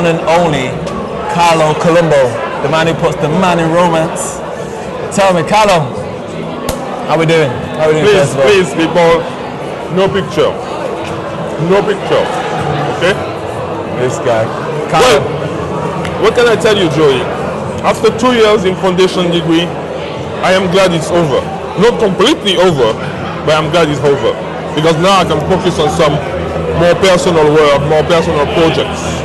one and only Carlo Colombo, the man who puts the man in romance. Tell me, Carlo, how we doing? How we doing? Please, people, no picture. No picture. Okay? This guy. Well, what can I tell you, Joey? After 2 years in foundation degree, I am glad it's over. Not completely over, but I'm glad it's over. Because now I can focus on some more personal work, more personal projects.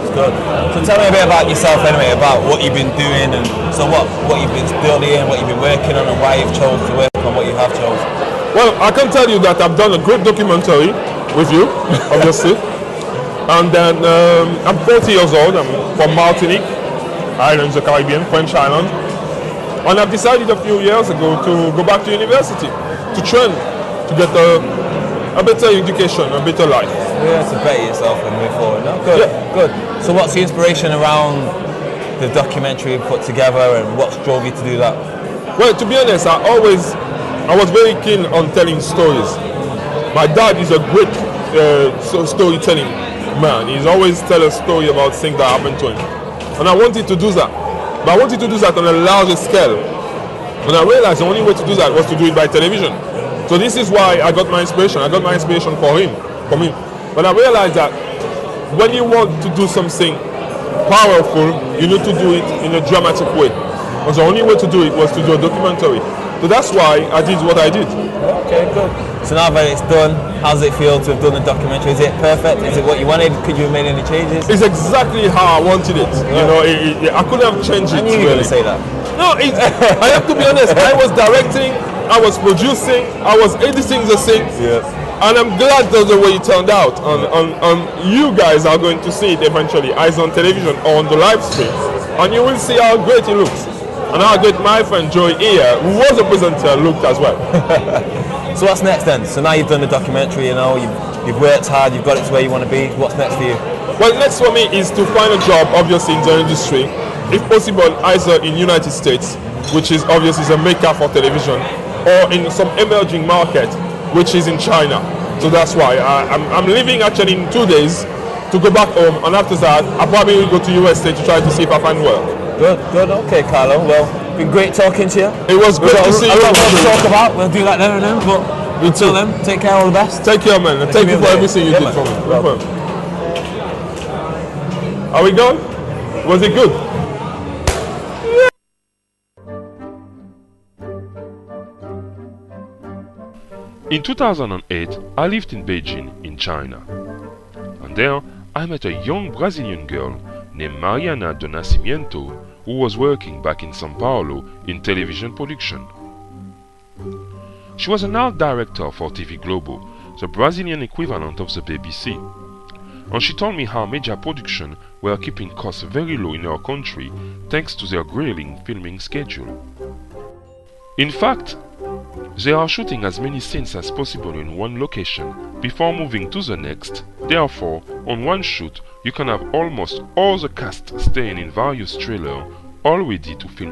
Good. So tell me a bit about yourself anyway, about what you've been doing, and so what you've been studying, what you've been working on, and why you've chosen to work on what you have chosen. Well, I can tell you that I've done a great documentary with you, obviously. And then I'm 40 years old, I'm from Martinique, islands of the Caribbean, French island. And I've decided a few years ago to go back to university, to train, to get a better education, a better life. Yeah, to better yourself and move forward. No? Good, yeah. Good. So what's the inspiration around the documentary you put together, and what drove you to do that? Well, to be honest, I was very keen on telling stories. My dad is a great storytelling man. He's always tell a story about things that happened to him. And I wanted to do that. But I wanted to do that on a larger scale. And I realized the only way to do that was to do it by television. So this is why I got my inspiration. I got my inspiration from him. But I realized that when you want to do something powerful, you need to do it in a dramatic way. And the only way to do it was to do a documentary. So that's why I did what I did. Okay, good. So now that it's done, how does it feel to have done the documentary? Is it perfect? Is it what you wanted? Could you have made any changes? It's exactly how I wanted it. Yeah. You know, I couldn't have changed it. I knew you were going to say that. No, I have to be honest. I was directing, I was producing, I was editing the thing. Yeah. And I'm glad that's the way it turned out. And you guys are going to see it eventually, either on television or on the live stream. And you will see how great it looks. And how great my friend Joey here, who was a presenter, looked as well. So what's next then? So now you've done the documentary, you know, you've worked hard, you've got it to where you want to be. What's next for you? Well, next for me is to find a job, obviously, in the industry. If possible, either in United States, which is obviously the mecca for television, or in some emerging market, which is in China. So that's why I'm leaving actually in 2 days to go back home, and after that I probably will go to USA to try to see if I find work. Good. Okay, Carlo. Well, been great talking to you. It was great to see you. A lot more to talk about. We'll do that then and then. But until then, take care. All the best. Take care, man. And thank you for everything you did for me. Well. Are we gone? Was it good? In 2008, I lived in Beijing, in China. And there, I met a young Brazilian girl named Mariana do Nascimento, who was working back in São Paulo in television production. She was an art director for TV Globo, the Brazilian equivalent of the BBC. And she told me how media production were keeping costs very low in her country thanks to their grueling filming schedule. In fact, they are shooting as many scenes as possible in one location before moving to the next. Therefore, on one shoot, you can have almost all the cast staying in various trailers, all ready to film.